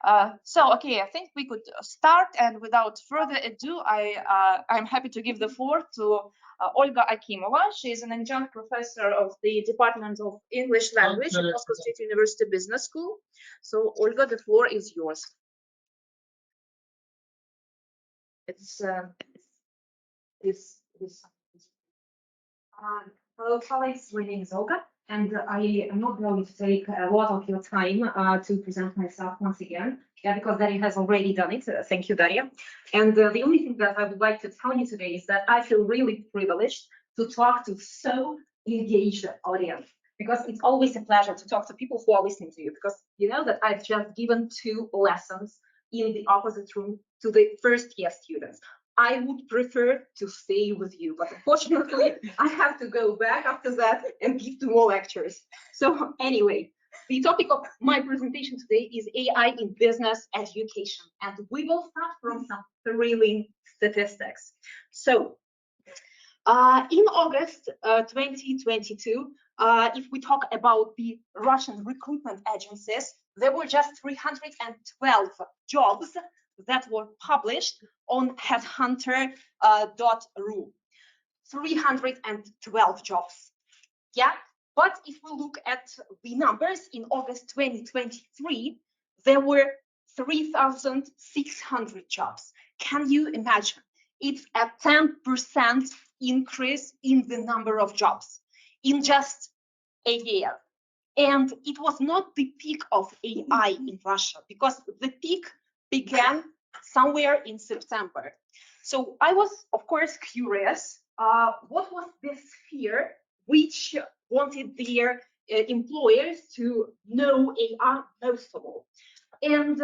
Okay, I think we could start, and without further ado, I'm happy to give the floor to Olga Akimova. She is an adjunct professor of the Department of English Language at Moscow State University Business School. So, Olga, the floor is yours. Hello, colleagues. My name is Olga, and I am not going to take a lot of your time to present myself once again, because Daria has already done it. Thank you, Daria. And the only thing that I would like to tell you today is that I feel really privileged to talk to so engaged audience, because it's always a pleasure to talk to people who are listening to you, because you know that I've just given 2 lessons in the opposite room to the first-year students. I would prefer to stay with you, but unfortunately, I have to go back after that and give 2 more lectures. So anyway, the topic of my presentation today is AI in business education, and we will start from some thrilling statistics. So in August 2022, if we talk about the Russian recruitment agencies, there were just 312 jobs that were published on headhunter.ru. 312 jobs. Yeah, but if we look at the numbers in August 2023, there were 3,600 jobs. Can you imagine? It's a 10% increase in the number of jobs in just a year. And it was not the peak of AI in Russia, because the peak began somewhere in September. So I was, of course, curious, what was this sphere which wanted their employers to know AI most of all? And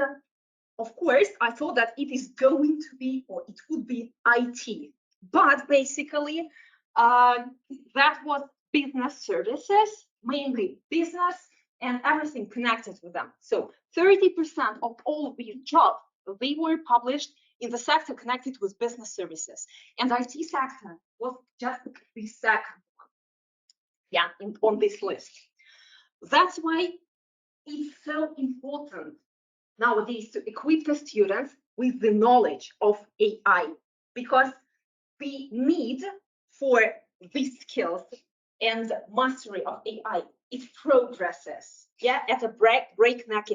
of course, I thought that it is going to be, or it would be IT. But basically, that was business services, mainly business and everything connected with them. So 30% of all these jobs, they were published in the sector connected with business services. And IT sector was just the second one, yeah, on this list. That's why it's so important nowadays to equip the students with the knowledge of AI, because the need for these skills and mastery of AI, it progresses, yeah, at a breakneck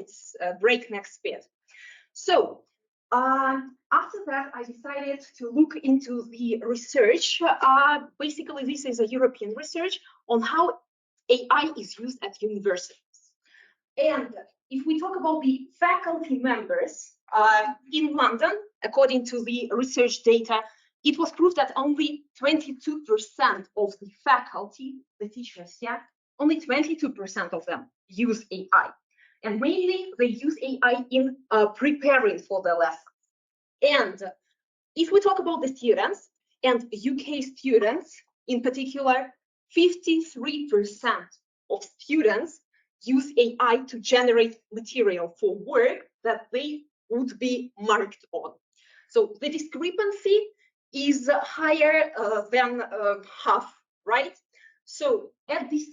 speed. So after that, I decided to look into the research. Basically, this is a European research on how AI is used at universities. And if we talk about the faculty members in London, according to the research data, it was proved that only 22% of the faculty, the teachers, yeah, only 22% of them use AI. And mainly they use AI in preparing for the lessons. And if we talk about the students, and UK students in particular, 53% of students use AI to generate material for work that they would be marked on. So the discrepancy is higher than half, right? So at the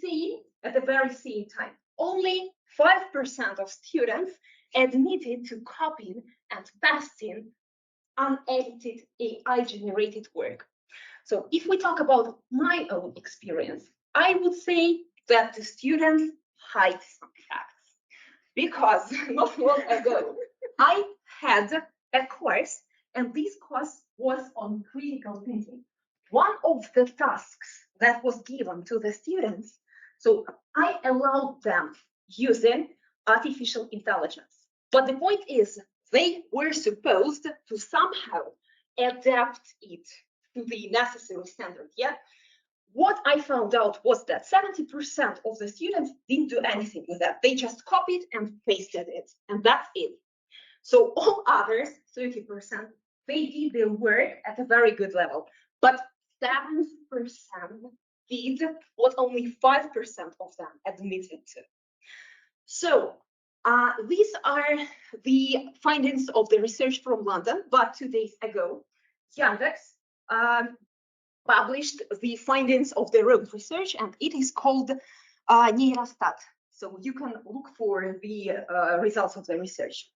very same time, only 5% of students admitted to copying and pasting unedited AI-generated work. So if we talk about my own experience, I would say that the students hide some facts, because not long ago, I had a course, and this course was on critical thinking. One of the tasks that was given to the students, so I allowed them using artificial intelligence. But the point is, they were supposed to somehow adapt it to the necessary standard, yeah? What I found out was that 70% of the students didn't do anything with that. They just copied and pasted it, and that's it. So all others, 30%, they did their work at a very good level, but 7% did what only 5% of them admitted to. So these are the findings of the research from London, but 2 days ago, Yandex published the findings of their own research, and it is called Neurostat. So you can look for the results of the research.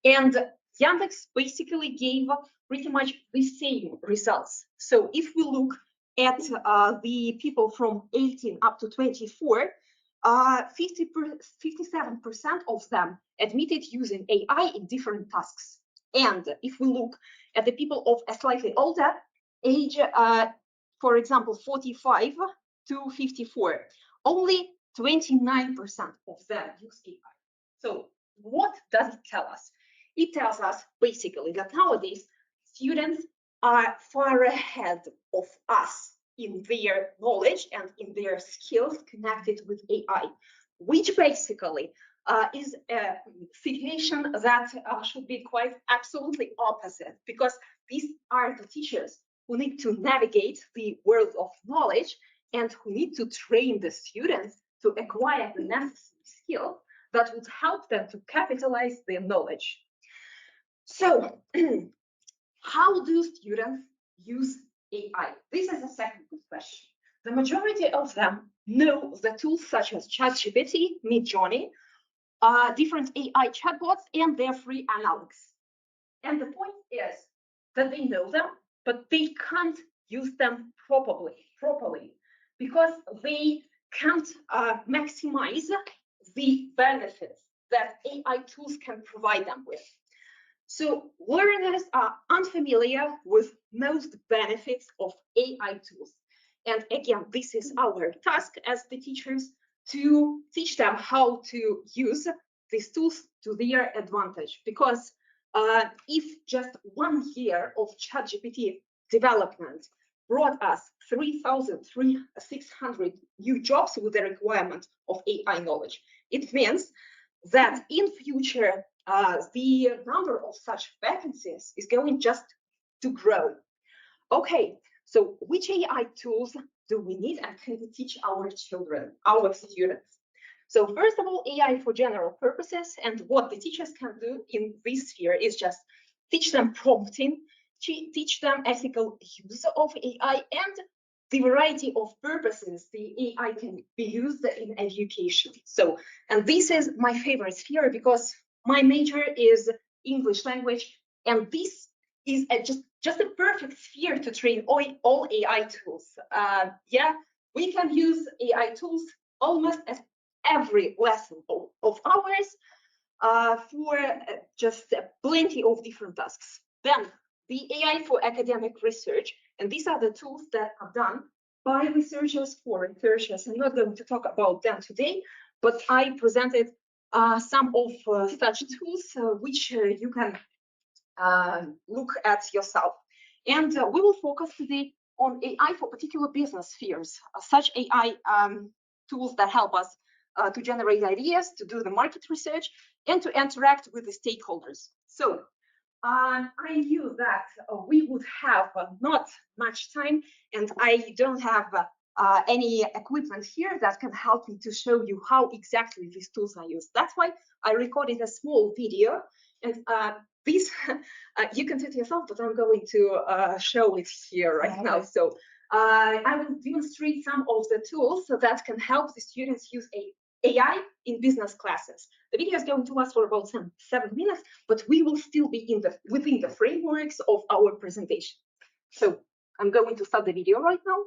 And Yandex basically gave pretty much the same results. So if we look at the people from 18 up to 24, 57% of them admitted using AI in different tasks. And if we look at the people of a slightly older age, for example, 45 to 54, only 29% of them use AI. So what does it tell us? It tells us basically that nowadays students are far ahead of us in their knowledge and in their skills connected with AI, which basically is a situation that should be quite absolutely opposite, because these are the teachers who need to navigate the world of knowledge and who need to train the students to acquire the necessary skill that would help them to capitalize their knowledge. So, how do students use AI? This is a second good question. The majority of them know the tools such as ChatGPT, Midjourney, different AI chatbots, and their free analogs. And the point is that they know them, but they can't use them properly because they can't maximize the benefits that AI tools can provide them with. So learners are unfamiliar with most benefits of AI tools. And again, this is our task as the teachers to teach them how to use these tools to their advantage. Because if just 1 year of ChatGPT development brought us 3,600 new jobs with the requirement of AI knowledge, it means that in future, the number of such vacancies is going just to grow. Okay, so which AI tools do we need and can we teach our children, our students? So first of all, AI for general purposes, and what the teachers can do in this sphere is just teach them prompting, teach them ethical use of AI, and the variety of purposes the AI can be used in education. So, and this is my favorite sphere because my major is English language, and this is just a perfect sphere to train all AI tools. Yeah, we can use AI tools almost at every lesson of ours for just plenty of different tasks. Then the AI for academic research, and these are the tools that are done by researchers for researchers. I'm not going to talk about them today, but I presented some of such tools which you can look at yourself. And we will focus today on AI for particular business spheres, such AI tools that help us to generate ideas, to do the market research, and to interact with the stakeholders. So I knew that we would have not much time, and I don't have any equipment here that can help me to show you how exactly these tools are used. That's why I recorded a small video, and this you can see it yourself, but I'm going to show it here right now. So I will demonstrate some of the tools that can help the students use AI in business classes. The video is going to last for about 7 minutes, but we will still be within the frameworks of our presentation. So I'm going to start the video right now.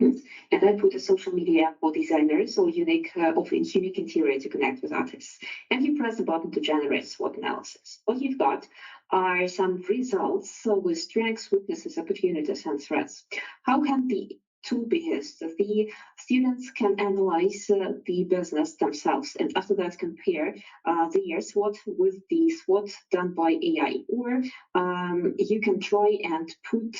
And I put a social media for designers or unique interior to connect with artists. And you press the button to generate SWOT analysis. What you've got are some results with strengths, weaknesses, opportunities, and threats. How can the tool be used? The students can analyze the business themselves and after that compare their SWOT with the SWOT done by AI. Or you can try and put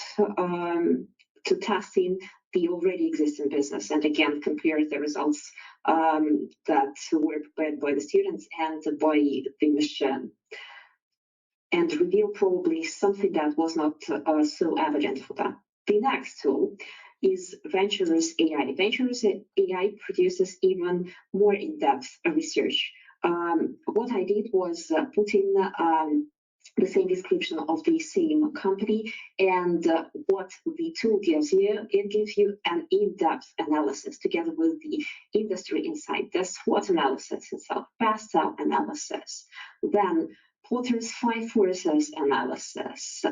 to testing the already existing business and again compare the results that were prepared by the students and by the machine and reveal probably something that was not so evident for them. The next tool is Venture's AI. Venture's AI produces even more in-depth research. What I did was putting the same description of the same company. And what the tool gives you, it gives you an in-depth analysis together with the industry insight, the SWOT analysis itself, fast-sell analysis, then Porter's 5 forces analysis,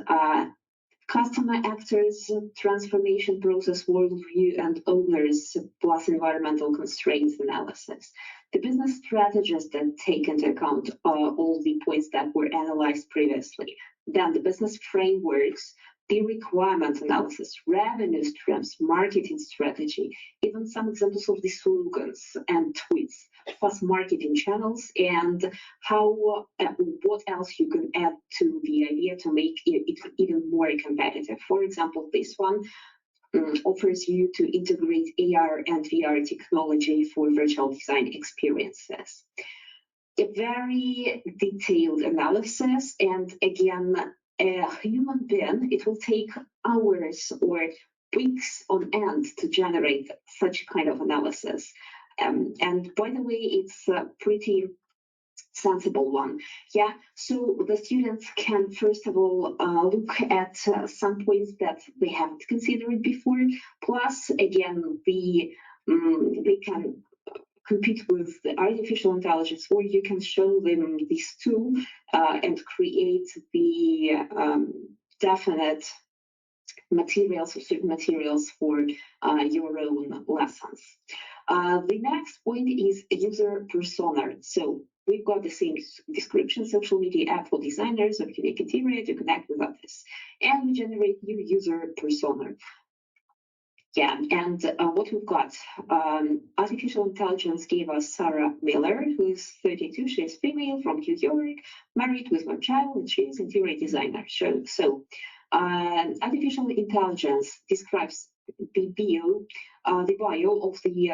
customer actors, transformation process worldview, and owners plus environmental constraints analysis. The business strategies that take into account all the points that were analyzed previously. Then the business frameworks, the requirement analysis, revenue streams, marketing strategy, even some examples of the slogans and tweets, plus marketing channels, and how what else you can add to the idea to make it even more competitive. For example, this one offers you to integrate AR and VR technology for virtual design experiences. A very detailed analysis, and again, a human being, it will take hours or weeks on end to generate such kind of analysis. And by the way, it's a pretty sensible one. Yeah, so the students can first of all look at some points that they haven't considered before. Plus, again, they can compete with the artificial intelligence, or you can show them this tool and create the definite materials or certain materials for your own lessons. The next point is user persona. So we've got the same description, social media app for designers of unique interior to connect with others. And we generate new user persona. Yeah, and what we've got, artificial intelligence gave us Sarah Miller, who's 32, she's female from New York, married with one child, and she's interior designer. So artificial intelligence describes the bio of the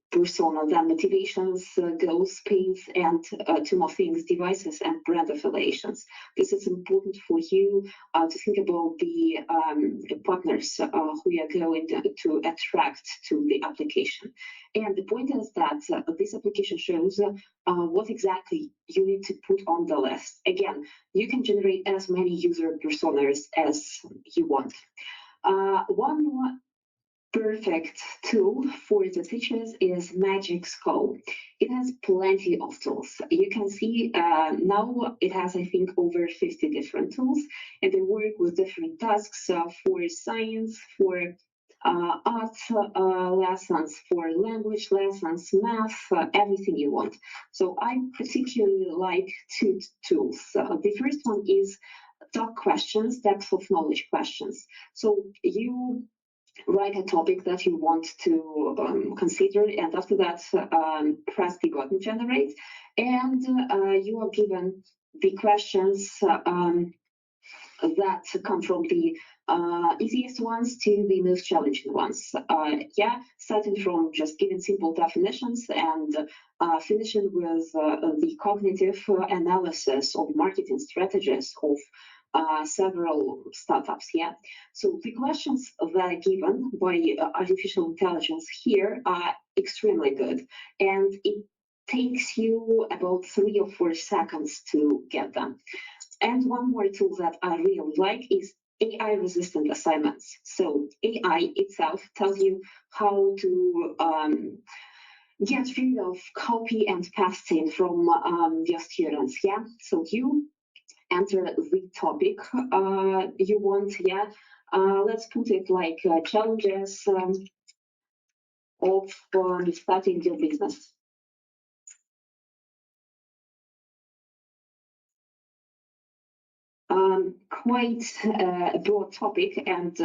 persona, then motivations, goals, pains, and two more things, devices and brand affiliations. This is important for you to think about the partners who you are going to attract to the application. And the point is that this application shows what exactly you need to put on the list. Again, you can generate as many user personas as you want. One more perfect tool for the teachers is Magic Skull. It has plenty of tools. You can see now it has, I think, over 50 different tools, and they work with different tasks for science, for art lessons, for language lessons, math, everything you want. So I particularly like two tools. The first one is Talk Questions, depth of knowledge questions. So you write a topic that you want to consider, and after that press the button generate, and you are given the questions that come from the easiest ones to the most challenging ones. Starting from just giving simple definitions and finishing with the cognitive analysis of marketing strategies of several startups. So the questions that are given by artificial intelligence here are extremely good, and it takes you about 3 or 4 seconds to get them. And one more tool that I really like is AI resistant assignments. So AI itself tells you how to get rid of copy and pasting from your students. So you enter the topic you want. Let's put it like challenges of starting your business. Quite a broad topic, and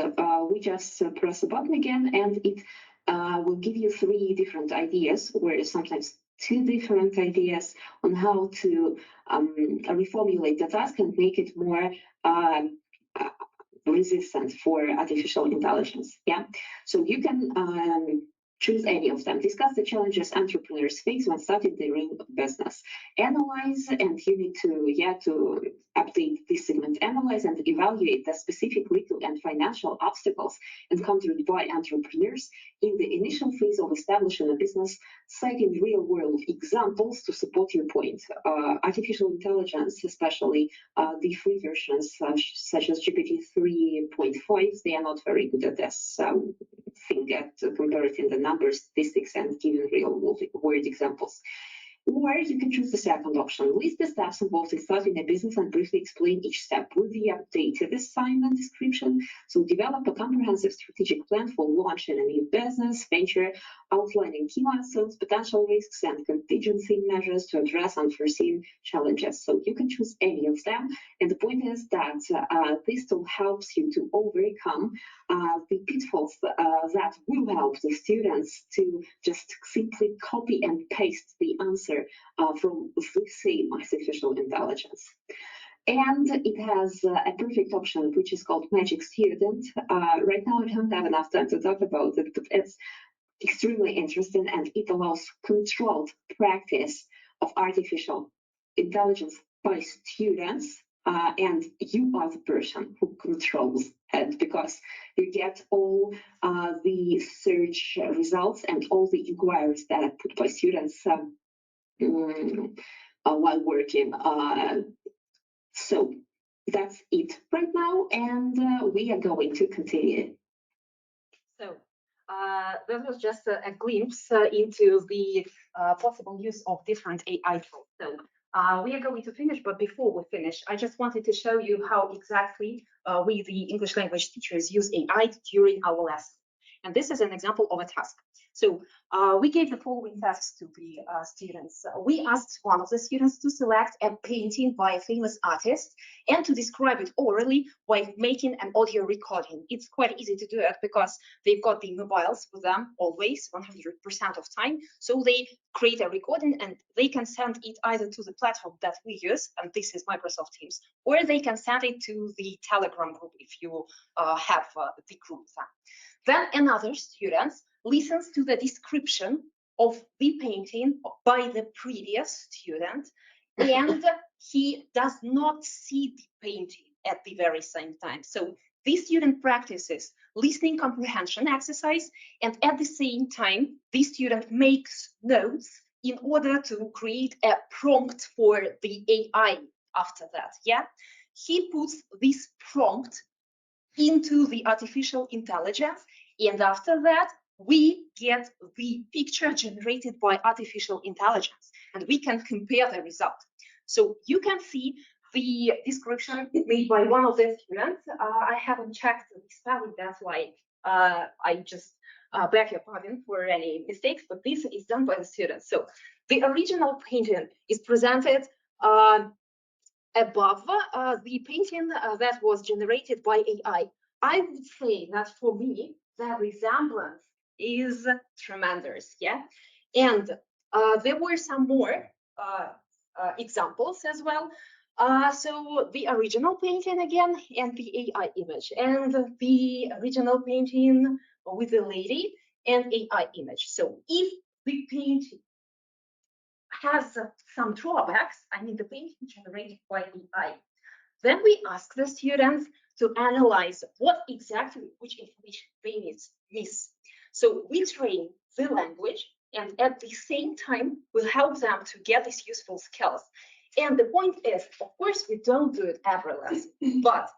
we just press a button again, and it will give you 3 different ideas, or sometimes 2 different ideas on how to reformulate the task and make it more resistant for artificial intelligence. So you can Choose any of them. Discuss the challenges entrepreneurs face when starting their own business. Analyze, and you need to update this segment. Analyze and evaluate the specific legal and financial obstacles encountered by entrepreneurs in the initial phase of establishing a business, citing real-world examples to support your point. Artificial intelligence, especially the free versions such as GPT 3.5, they are not very good at this thing at comparing the numbers, statistics, and giving real-world examples. Or you can choose the second option. List the steps involved in starting a business and briefly explain each step with the updated assignment description. So develop a comprehensive strategic plan for launching a new business venture, outlining key milestones, potential risks, and contingency measures to address unforeseen challenges. So you can choose any of them. And the point is that this tool helps you to overcome the pitfalls that will help the students to just simply copy and paste the answer from the same artificial intelligence. And it has a perfect option, which is called Magic Student. Right now, I don't have enough time to talk about it, but it's extremely interesting, and it allows controlled practice of artificial intelligence by students. And you are the person who controls it, because you get all the search results and all the inquiries that are put by students while working. So that's it right now, and we are going to continue. So that was just a glimpse into the possible use of different AI tools. So we are going to finish, but before we finish, I just wanted to show you how exactly we, the English language teachers, use AI during our lesson. And this is an example of a task. So we gave the following tasks to the students. We asked one of the students to select a painting by a famous artist and to describe it orally while making an audio recording. It's quite easy to do it because they've got the mobiles with them always, 100% of time. So they create a recording and they can send it either to the platform that we use, and this is Microsoft Teams, or they can send it to the Telegram group if you have the group. Then another student listens to the description of the painting by the previous student, and he does not see the painting at the very same time. So this student practices listening comprehension exercise, and at the same time, this student makes notes in order to create a prompt for the AI after that. Yeah, he puts this prompt into the artificial intelligence, and after that we get the picture generated by artificial intelligence, and we can compare the result. So you can see the description made by one of the students. I haven't checked the spelling, that's why I just beg your pardon for any mistakes, but this is done by the students. So the original painting is presented above the painting that was generated by AI. I would say that for me, the resemblance is tremendous, yeah? And there were some more examples as well. So the original painting again, and the AI image, and the original painting with the lady and AI image. So if the painting has some drawbacks, I mean the painting generated by AI, then we ask the students to analyze what exactly, which information they miss. So we train the language, and at the same time, we'll help them to get these useful skills. And the point is, of course, we don't do it every lesson, but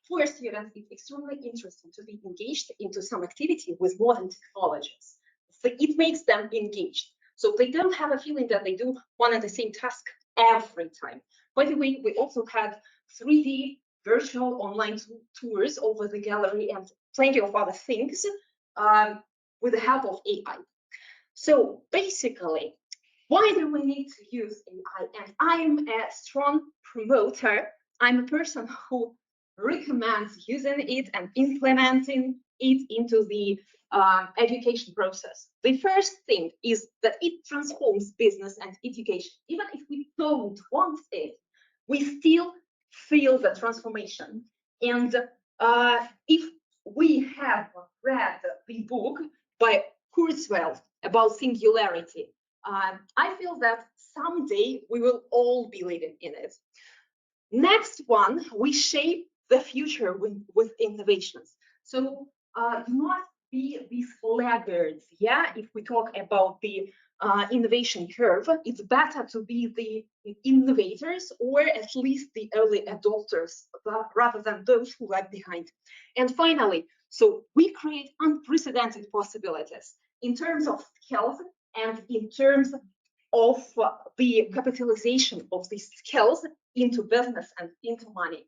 for students, it's extremely interesting to be engaged into some activity with modern technologies. So it makes them engaged. So they don't have a feeling that they do one and the same task every time. By the way, we also had 3D virtual online tours over the gallery and plenty of other things with the help of AI. So basically, why do we need to use AI? And I'm a strong promoter. I'm a person who recommends using it and implementing it into the education process. The first thing is that it transforms business and education. Even if we don't want it, we still feel the transformation. And if we have read the book by Kurzweil, about singularity. I feel that someday we will all be living in it. Next one, we shape the future with innovations. So do not be these laggards. Yeah, if we talk about the innovation curve, it's better to be the innovators or at least the early adopters rather than those who lag behind. And finally, so we create unprecedented possibilities in terms of skills and in terms of the capitalization of these skills into business and into money.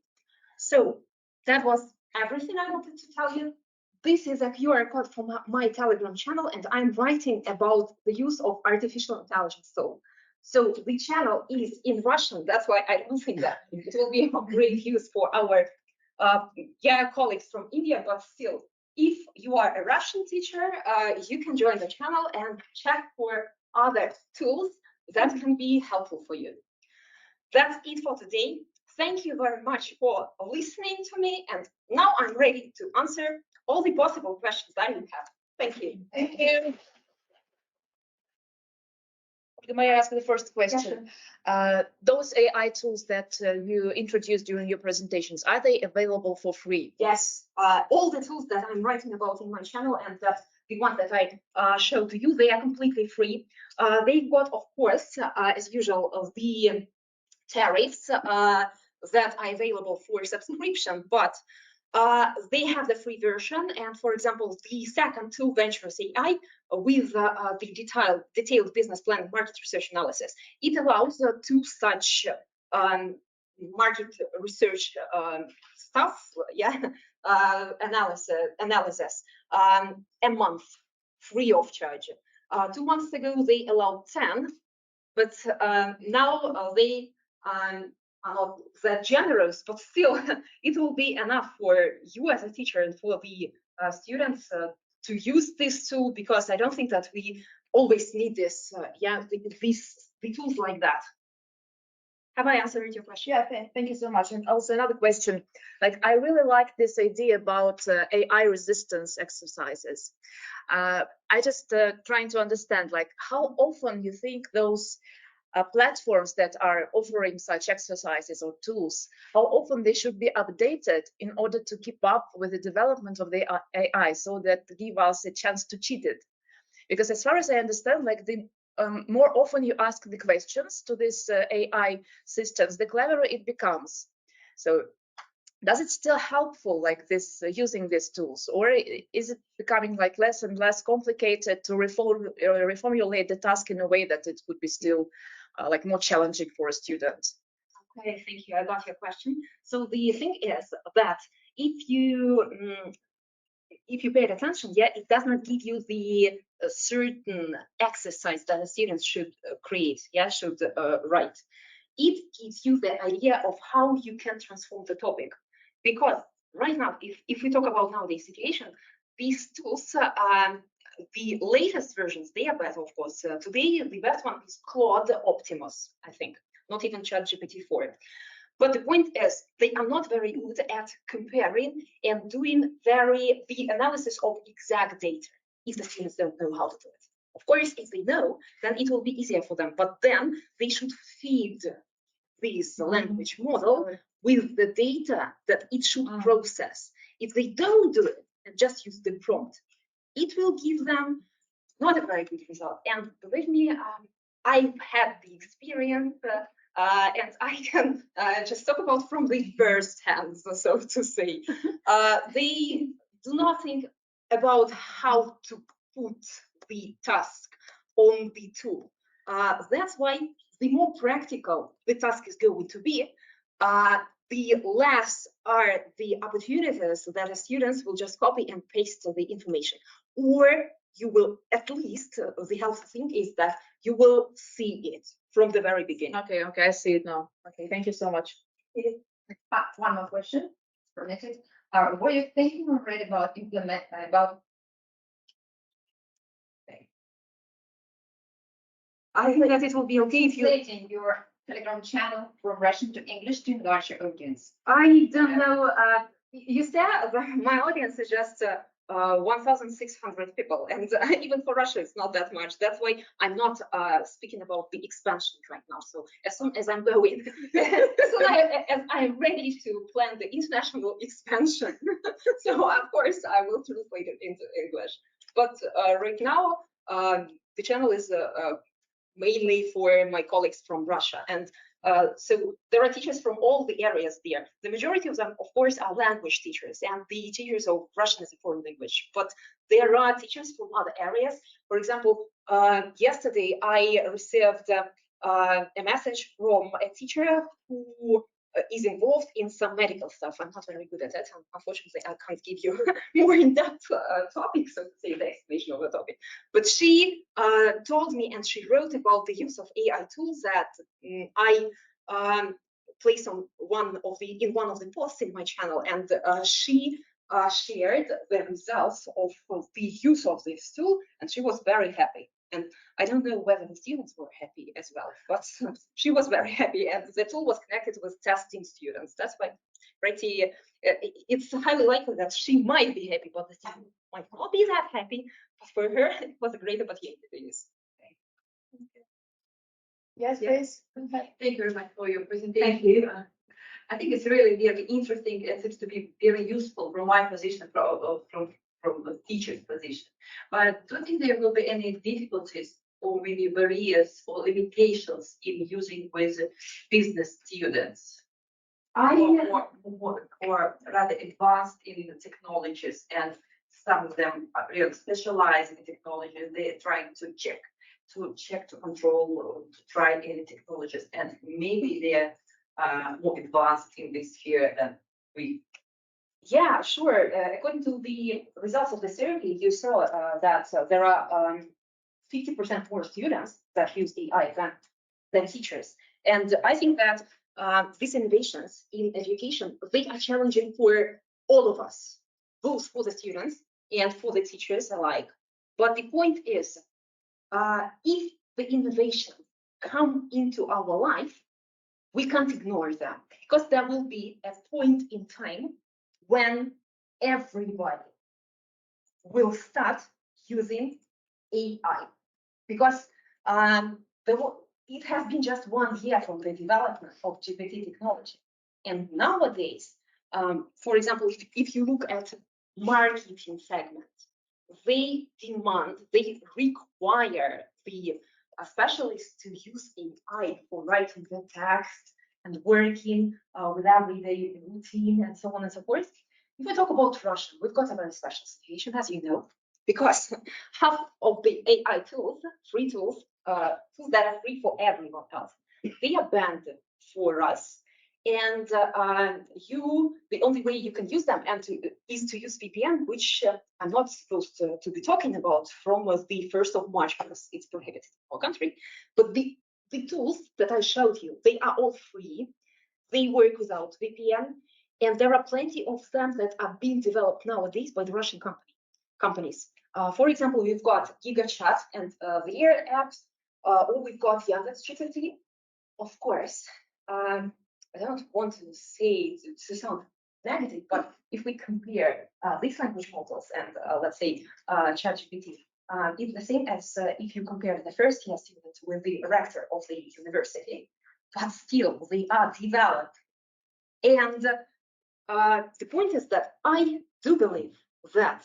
So that was everything I wanted to tell you. This is a QR code from my Telegram channel, and I'm writing about the use of artificial intelligence. So the channel is in Russian. That's why I don't think that it will be of great use for our colleagues from India, but still, if you are a Russian teacher, you can join the channel and check for other tools that can be helpful for you. That's it for today. Thank you very much for listening to me, and now I'm ready to answer all the possible questions that you have. Thank you. Thank you. May I ask the first question? Yes, those AI tools that you introduced during your presentations, are they available for free? Yes, all the tools that I'm writing about in my channel and that the ones that I show to you, they are completely free. They've got, of course, as usual, the tariffs that are available for subscription, but they have the free version. And for example, the second tool, Ventures AI, with the detailed business plan and market research analysis, it allows two such market research stuff, analysis a month free of charge. 2 months ago, they allowed 10, but now they are not that generous, but still it will be enough for you as a teacher and for the students to use this tool, because I don't think that we always need this, the tools like that. Have I answered your question? Yeah, thank you so much. And also another question, like I really like this idea about AI resistance exercises. I just trying to understand like how often you think those platforms that are offering such exercises or tools, how often they should be updated in order to keep up with the development of the AI, so that give us a chance to cheat it. Because as far as I understand, like the more often you ask the questions to these AI systems, the cleverer it becomes. So does it still helpful like this using these tools, or is it becoming like less and less complicated to reformulate the task in a way that it would be still like more challenging for a student? Okay, thank you. I got your question. So the thing is that if you paid attention, it does not give you the certain exercise that a student should create, should write. It gives you the idea of how you can transform the topic. Because right now, if we talk about nowadays situation, these tools, the latest versions, they are better, of course. Today, the best one is Claude Optimus, I think, not even ChatGPT-4. But the point is, they are not very good at comparing and doing the analysis of exact data if the students don't know how to do it. Of course, if they know, then it will be easier for them. But then they should feed this language model with the data that it should process. If they don't do it and just use the prompt, it will give them not a very good result. And believe me, I've had the experience, and I can just talk about from the first hand, so to say. They do not think about how to put the task on the tool. That's why the more practical the task is going to be, the less are the opportunities that students will just copy and paste the information. Or you will, at least, the helpful thing is that you will see it from the very beginning. Okay, I see it now. Okay, thank you so much. One more question, permitted. Were you thinking already about I think that it will be okay if you translating your Telegram channel from Russian to English to enlarge your audience? I don't know. You said my audience is just 1,600 people, and even for Russia, it's not that much. That's why I'm not speaking about the expansion right now. So as soon as I'm going, as soon as I'm ready to plan the international expansion, so of course I will translate it into English. But right now, the channel is mainly for my colleagues from Russia. And so there are teachers from all the areas there. The majority of them, of course, are language teachers and the teachers of Russian as a foreign language. But there are teachers from other areas. For example, yesterday I received a message from a teacher who is involved in some medical stuff. I'm not very good at that. Unfortunately, I can't give you more in-depth topic, so to say, the explanation of the topic. But she told me, and she wrote about the use of AI tools that I placed on one of the posts in my channel, and she shared the results of the use of this tool, and she was very happy. And I don't know whether the students were happy as well, but she was very happy, and the tool was connected with testing students. That's why pretty, it's highly likely that she might be happy, but the student might not be that happy. But for her, it was a great opportunity to use. Yes, please. Thank you very much for your presentation. Thank you. I think it's really very interesting. It seems to be very useful from my position, from the teacher's position. But do you think there will be any difficulties or maybe barriers or limitations in using with business students? Or rather advanced in the technologies, and some of them are really specialized in technology. They're trying to check, to control, to try any technologies, and maybe they're more advanced in this sphere than we. Yeah, sure. According to the results of the survey, you saw that there are 50% more students that use AI than teachers. And I think that these innovations in education, they are challenging for all of us, both for the students and for the teachers alike. But the point is, if the innovation come into our life, we can't ignore them, because there will be a point in time when everybody will start using AI, because it has been just 1 year from the development of GPT technology. And nowadays, for example, if you look at marketing segments, they require the specialists to use AI for writing the text and working with everyday routine and so on and so forth. If we talk about Russian, we've got a very special situation, as you know, because half of the AI tools, free tools, tools that are free for everyone else, they are banned for us. And the only way you can use them is to use VPN, which I'm not supposed to be talking about from the 1st of March, because it's prohibited in our country. But the tools that I showed you, they are all free. They work without VPN. And there are plenty of them that are being developed nowadays by the Russian companies. For example, we've got GigaChat and their apps, or we've got Yandex.GPT. Of course, I don't want to say to sound negative, but if we compare these language models and let's say ChatGPT, it's the same as if you compare the first year student with the rector of the university, but still they are developed. And the point is that I do believe that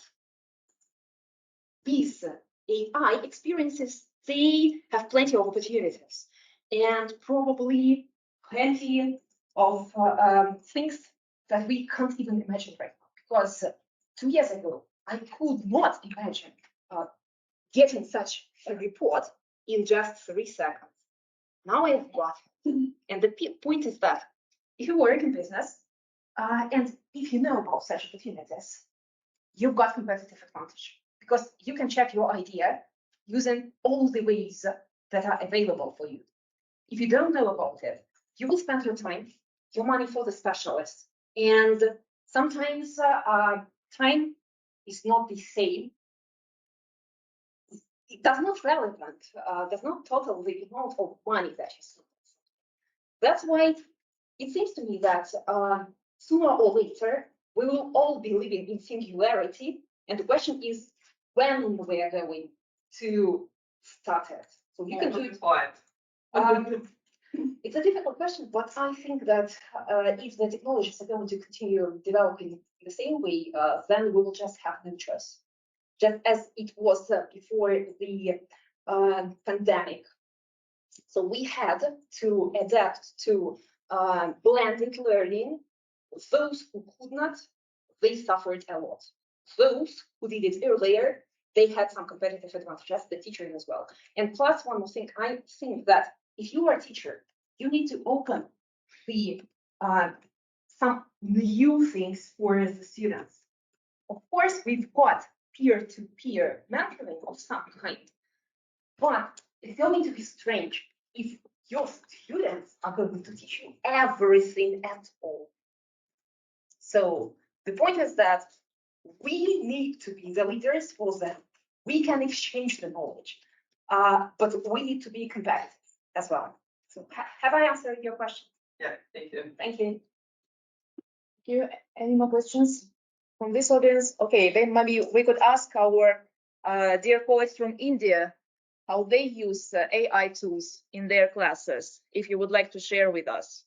these AI experiences, they have plenty of opportunities and probably plenty of things that we can't even imagine right now. Because 2 years ago, I could not imagine getting such a report in just 3 seconds. Now I've got it. And the point is that if you work in business, and if you know about such opportunities, you've got competitive advantage, because you can check your idea using all the ways that are available for you. If you don't know about it, you will spend your time, your money for the specialists, and sometimes time is not the same. It does not relevant, does not total the amount of money that you spend. That's why it seems to me that sooner or later, we will all be living in singularity, And the question is when we are going to start it. So you can do it. It's a difficult question, but I think that if the technologies are going to continue developing the same way, then we will just have no choice. Just as it was before the pandemic. So we had to adapt to blended learning. Those who could not, they suffered a lot. Those who did it earlier, they had some competitive advantages, the teachers as well. And plus one more thing, I think that if you are a teacher, you need to open the some new things for the students. Of course, we've got peer-to-peer mentoring of some kind, but it's going to be strange if your students are going to teach you everything at all. So the point is that we need to be the leaders for them. We can exchange the knowledge, but we need to be competitive as well. So have I answered your question? Yeah, thank you. Thank you. Thank you. Any more questions from this audience? Okay, then maybe we could ask our dear colleagues from India how they use AI tools in their classes, if you would like to share with us.